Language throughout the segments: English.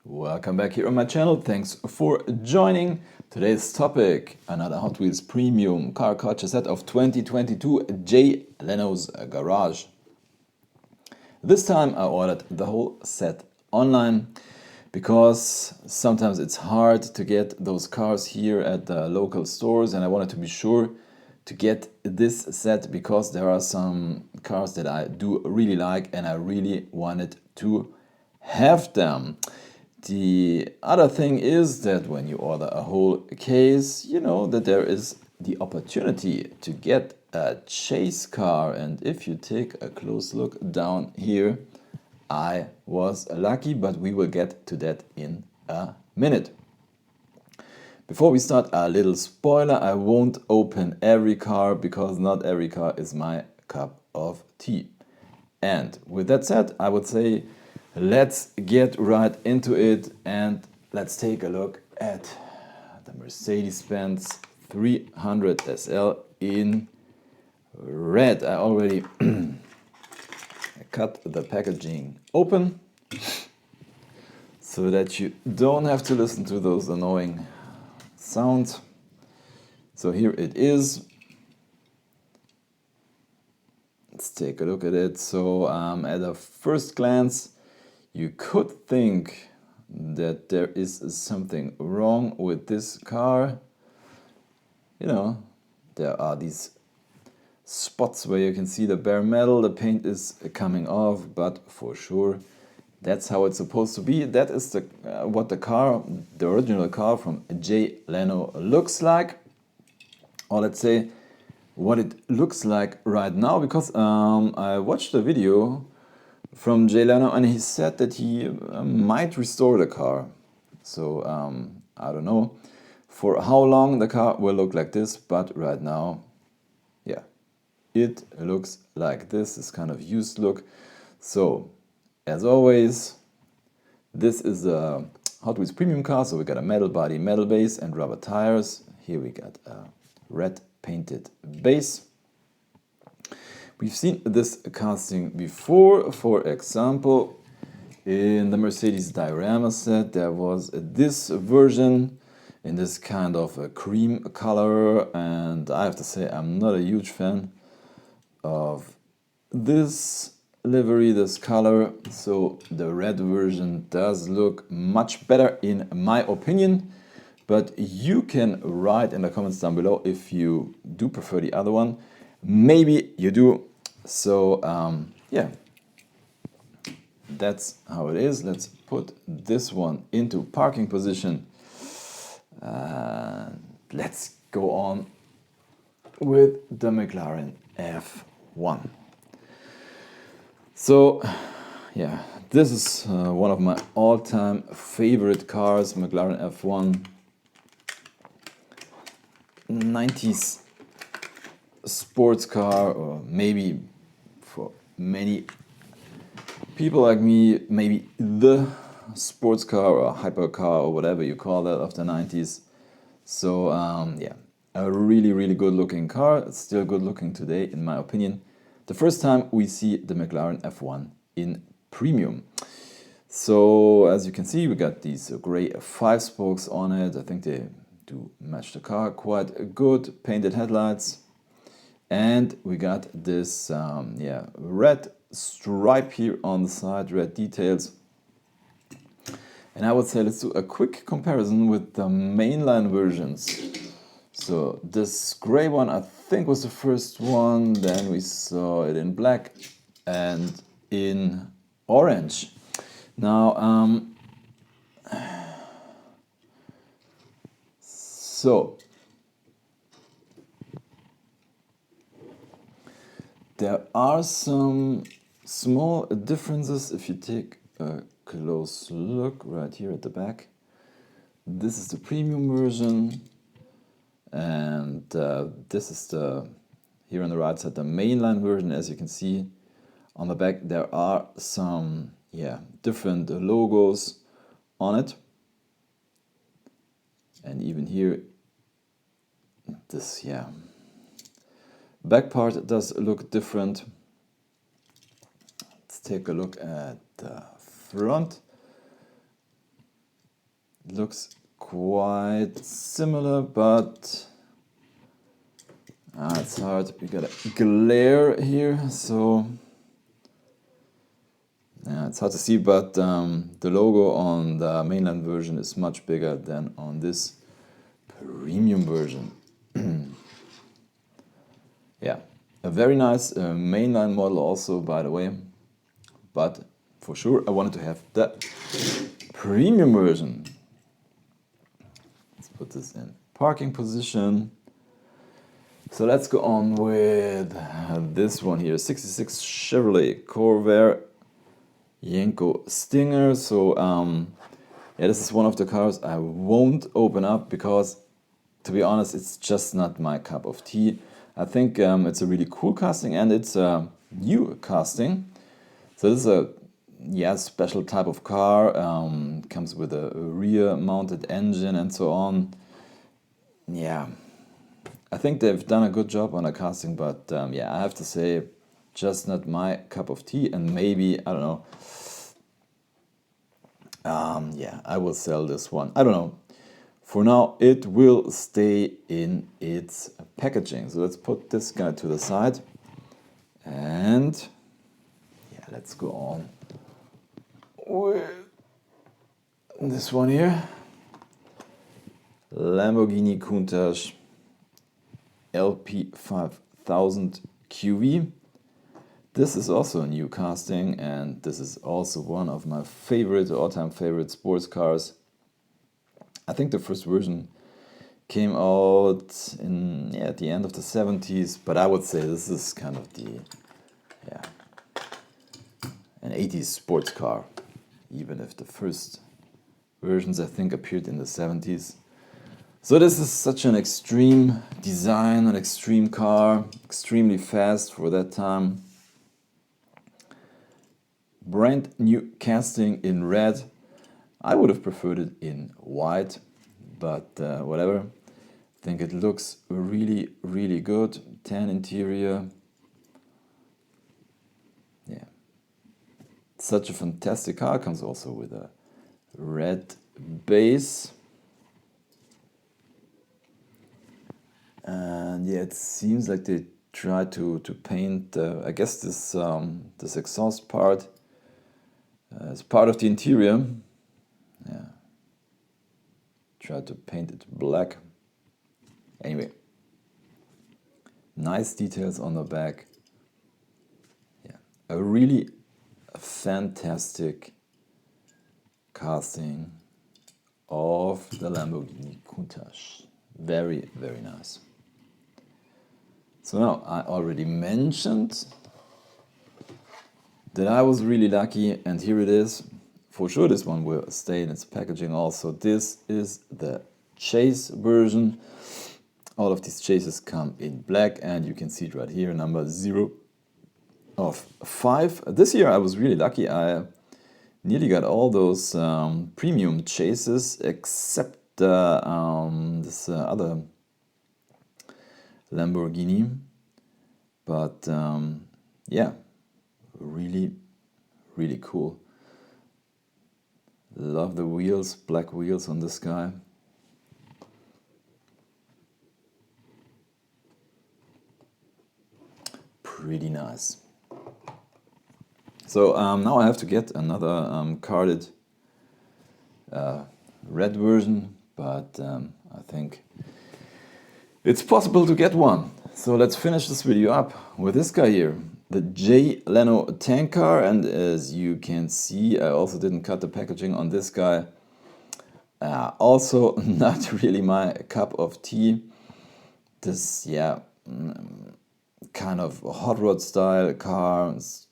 Welcome back here on my channel. Thanks for joining. Today's topic, another Hot Wheels Premium car culture set of 2022 J. Leno's Garage. This time I ordered the whole set online because sometimes it's hard to get those cars here at the local stores, and I wanted to be sure to get this set because there are some cars that I do really like and I really wanted to have them. The other thing is that when you order a whole case, you know that there is the opportunity to get a chase car, and if you take a close look down here, I was lucky, but we will get to that in a minute. Before we start, a little spoiler: I won't open every car because not every car is my cup of tea. And with that said, I would say let's get right into it and let's take a look at the Mercedes-Benz 300 SL in red. I already cut the packaging open so that you don't have to listen to those annoying sounds. So here it is. Let's take a look at it. So at a first glance, you could think that there is something wrong with this car. You know, there are these spots where you can see the bare metal, the paint is coming off, but for sure that's how it's supposed to be. That is what the original car from J. Leno looks like. Or let's say what it looks like right now, because I watched a video from J. Leno and he said that he might restore the car. So I don't know for how long the car will look like this, but right now, yeah, it looks like this kind of used look. So as always, this is a Hot Wheels Premium car, so we got a metal body, metal base and rubber tires. Here we got a red painted base. We've seen this casting before. For example, in the Mercedes diorama set there was this version in this kind of a cream color, and I have to say I'm not a huge fan of this livery, this color, so the red version does look much better in my opinion. But you can write in the comments down below if you do prefer the other one. Maybe you do. So yeah, that's how it is. Let's put this one into parking position. Let's go on with the McLaren F1. So yeah, this is one of my all-time favorite cars, McLaren F1. 90s sports car, or maybe for many people like me, maybe the sports car or hypercar or whatever you call that of the 90s. So yeah, a really good looking car. It's still good looking today in my opinion. The first time we see the McLaren F1 in premium. So as you can see, we got these gray 5-spokes on it. I think they do match the car quite good. Painted headlights. And we got this yeah, red stripe here on the side, red details. And I would say let's do a quick comparison with the mainline versions. So this gray one I think was the first one, then we saw it in black and in orange. Now so there are some small differences if you take a close look right here at the back. This is the premium version, and this is here on the right side, the mainline version. As you can see on the back, there are some different logos on it. And even here, this back part does look different. Let's take a look at the front. looks quite similar, but it's hard. We got a glare here, so yeah, it's hard to see, but the logo on the mainline version is much bigger than on this premium version. Yeah, a very nice mainline model also, by the way, but for sure I wanted to have the premium version. Let's put this in parking position. So let's go on with this one here, 66 Chevrolet Corvair Yenko Stinger. So yeah, this is one of the cars I won't open up because, to be honest, it's just not my cup of tea. I think it's a really cool casting, and it's a new casting. So this is a special type of car. Comes with a rear-mounted engine and so on. Yeah, I think they've done a good job on the casting, but yeah, I have to say, just not my cup of tea, and maybe, I don't know, yeah, I will sell this one. I don't know. For now, it will stay in its packaging. So let's put this guy to the side, and yeah, let's go on with this one here. Lamborghini Countach LP5000 QV. This is also a new casting, and this is also one of my favorite, all-time favorite sports cars. I think the first version came out in at the end of the 70s, but I would say this is kind of the an 80s sports car, even if the first versions I think appeared in the 70s. So this is such an extreme design, an extreme car, extremely fast for that time. Brand new casting in red. I would have preferred it in white, but whatever. I think it looks really, really good. Tan interior. Yeah. Such a fantastic car. Comes also with a red base. And yeah, it seems like they tried to paint, I guess this exhaust part as part of the interior. Yeah, tried to paint it black. Anyway, nice details on the back. Yeah, a really fantastic casting of the Lamborghini Countach. Very, very nice. So now, I already mentioned that I was really lucky, and here it is. For sure this one will stay in its packaging also. This is the chase version. All of these chases come in black, and you can see it right here, number 0 of 5. This year I was really lucky. I nearly got all those premium chases except this other Lamborghini, but yeah, really, really cool. Love the wheels, black wheels on this guy. Pretty nice. So now I have to get another carded red version, but I think it's possible to get one. So let's finish this video up with this guy here, the Leno tank car. And as you can see, I also didn't cut the packaging on this guy. Also not really my cup of tea. This, yeah, kind of hot rod style car. It's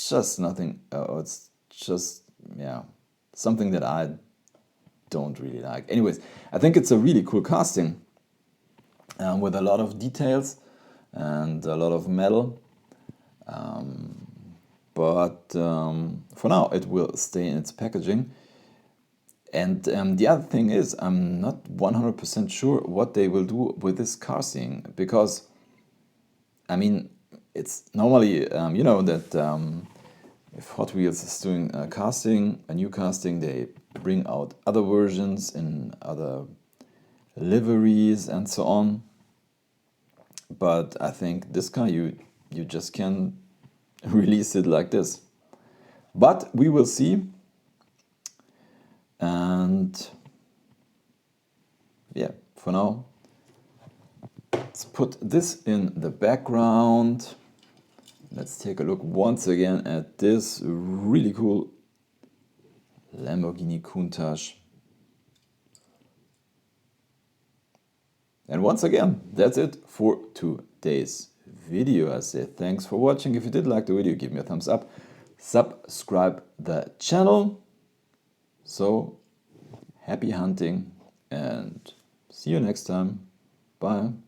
just nothing, it's just, yeah, something that I don't really like. Anyways, I think it's a really cool casting with a lot of details and a lot of metal. But for now, it will stay in its packaging. And the other thing is, I'm not 100% sure what they will do with this casting, because, I mean, it's normally, you know, that if Hot Wheels is doing a new casting, they bring out other versions in other liveries and so on. But I think this car, you just can release it like this. But we will see. And yeah, for now, let's put this in the background. Let's take a look once again at this really cool Lamborghini Countach. And once again, that's it for today's video. I say thanks for watching. If you did like the video, give me a thumbs up. Subscribe the channel. So, happy hunting and see you next time. Bye.